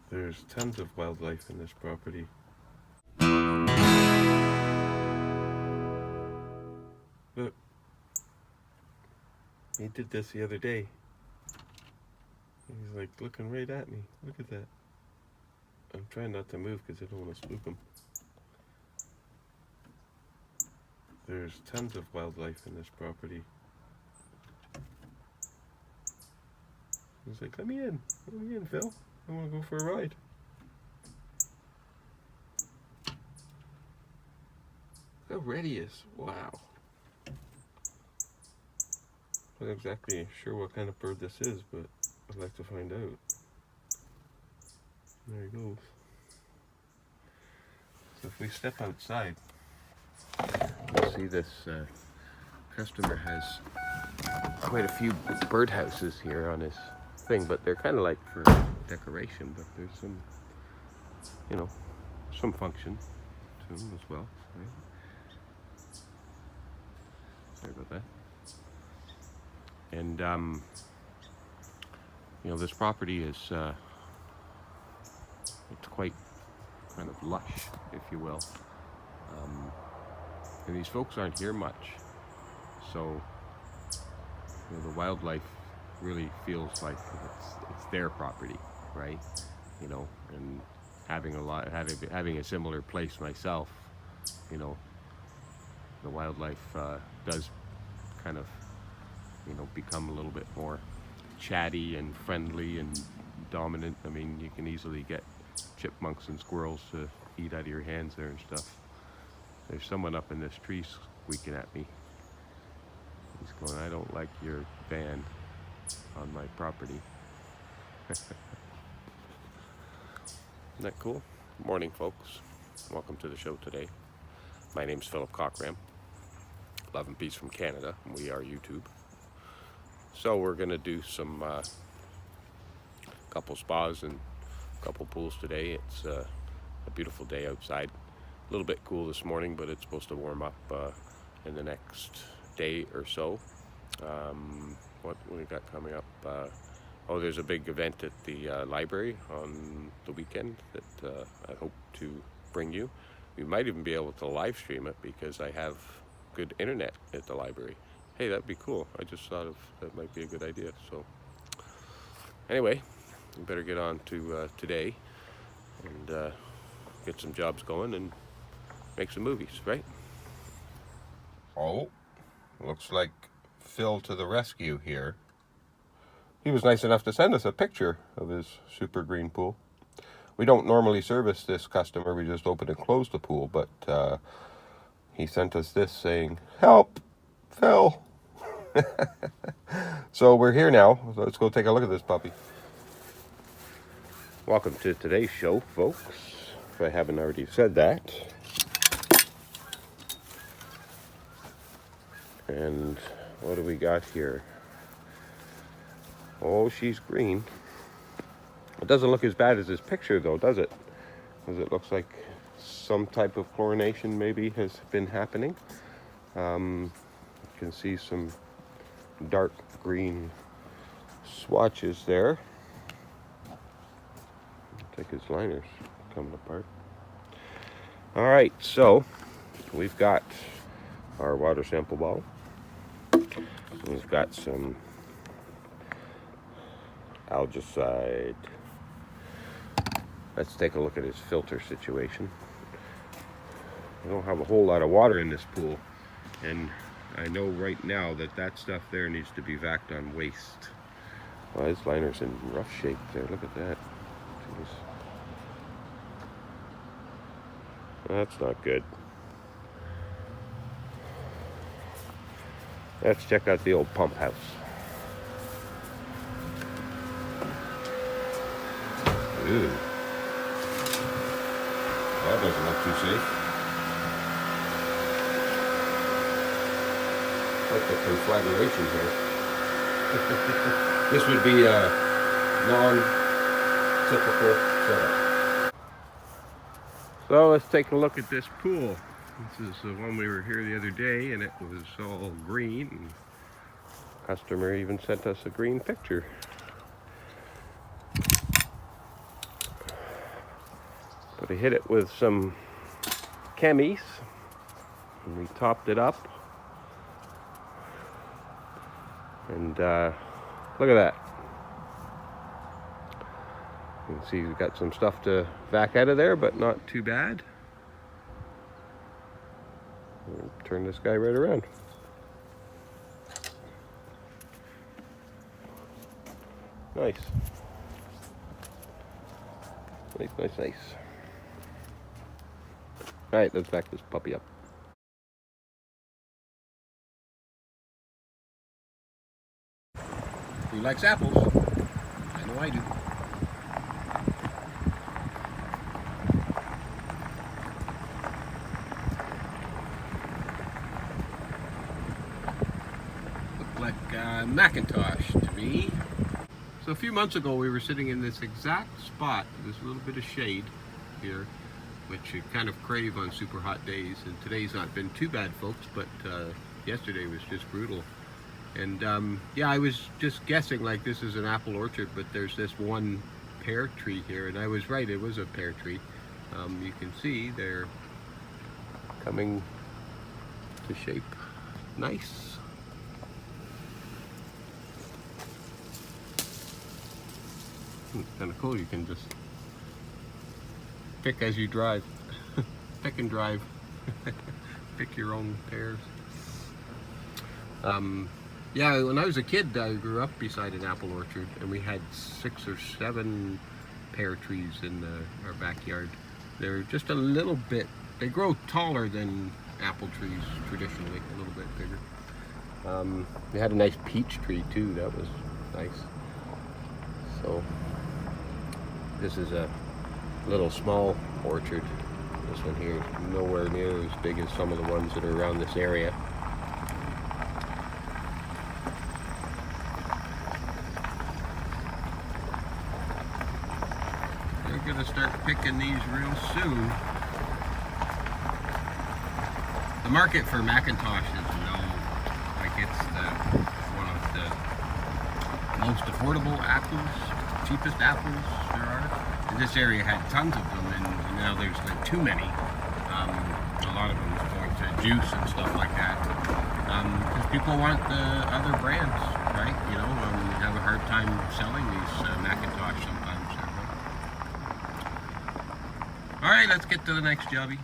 There's tons of wildlife in this property. Look, he did this the other day. He's like looking right at me. Look at that. I'm trying not to move because I don't want to spook him. There's tons of wildlife in this property. He's like, let me in, Phil. I want to go for a ride. How ready he is. Wow. Not exactly sure what kind of bird this is, but I'd like to find out. There he goes. So if we step outside, you'll see this customer has quite a few birdhouses here on his thing, but they're kind of like for decoration, but there's some, some function to them as well. Right? Sorry about that. And this property is it's quite kind of lush, if you will. And these folks aren't here much, so the wildlife really feels like it's their property, right? And having a similar place myself, the wildlife does kind of become a little bit more chatty and friendly and dominant. I mean, you can easily get chipmunks and squirrels to eat out of your hands there and stuff. There's someone up in this tree squeaking at me. He's going, I don't like your van on my property. Isn't that cool? Good morning, folks. Welcome to the show today. My name's Philip Cockram. Love and peace from Canada. And we are YouTube. So we're going to do some couple spas and a couple pools today. It's a beautiful day outside. A little bit cool this morning, but it's supposed to warm up in the next day or so. What we got coming up? There's a big event at the library on the weekend that I hope to bring you. We might even be able to live stream it because I have good internet at the library. Hey, that'd be cool. I just thought that might be a good idea. So anyway, we better get on to today and get some jobs going and make some movies, right? Oh, looks like Phil to the rescue here. He was nice enough to send us a picture of his super green pool. We don't normally service this customer. We just open and close the pool, but he sent us this saying, help, Phil. So we're here now. Let's go take a look at this puppy. Welcome to today's show, folks, if I haven't already said that. And what do we got here? Oh, she's green. It doesn't look as bad as this picture, though, does it? Because it looks like some type of chlorination maybe has been happening. You can see some dark green swatches there. I think his liner's coming apart. All right, so we've got our water sample bottle. We've got some algicide. Let's take a look at his filter situation. I don't have a whole lot of water in this pool, and I know right now that stuff there needs to be vacked on waste. Well, his liner's in rough shape there. Look at that. Jeez. That's not good. Let's check out the old pump house. Ooh. That doesn't look too safe. Like the conflagration here. This would be a non-typical setup. So let's take a look at this pool. This is the one we were here the other day, and it was all green. And the customer even sent us a green picture. But I hit it with some chemies, and we topped it up. And look at that. You can see we've got some stuff to vac out of there, but not too bad. We'll turn this guy right around. Nice. Nice, nice, nice. Alright, let's vac this puppy up. He likes apples. I know I do. Look like Macintosh to me. So a few months ago we were sitting in this exact spot. There's a little bit of shade here, which you kind of crave on super hot days. And today's not been too bad, folks, but yesterday was just brutal. And yeah, I was just guessing like this is an apple orchard, but there's this one pear tree here, and I was right, it was a pear tree. You can see they're coming to shape nice. It's kind of cool, you can just pick as you drive. Pick and drive. Pick your own pears. Yeah, when I was a kid, I grew up beside an apple orchard, and we had 6 or 7 pear trees in our backyard. They're just a little bit, they grow taller than apple trees traditionally, a little bit bigger. They had a nice peach tree too, that was nice. So, this is a little small orchard. This one here is nowhere near as big as some of the ones that are around this area. We're going to start picking these real soon. The market for Macintosh is low. Like it's one of the most affordable apples, cheapest apples there are. And this area had tons of them, and now there's like too many. A lot of them is going to juice and stuff like that. Because people want the other brands, right? You know, have a hard time selling these Macintosh sometimes. All right, let's get to the next jobby.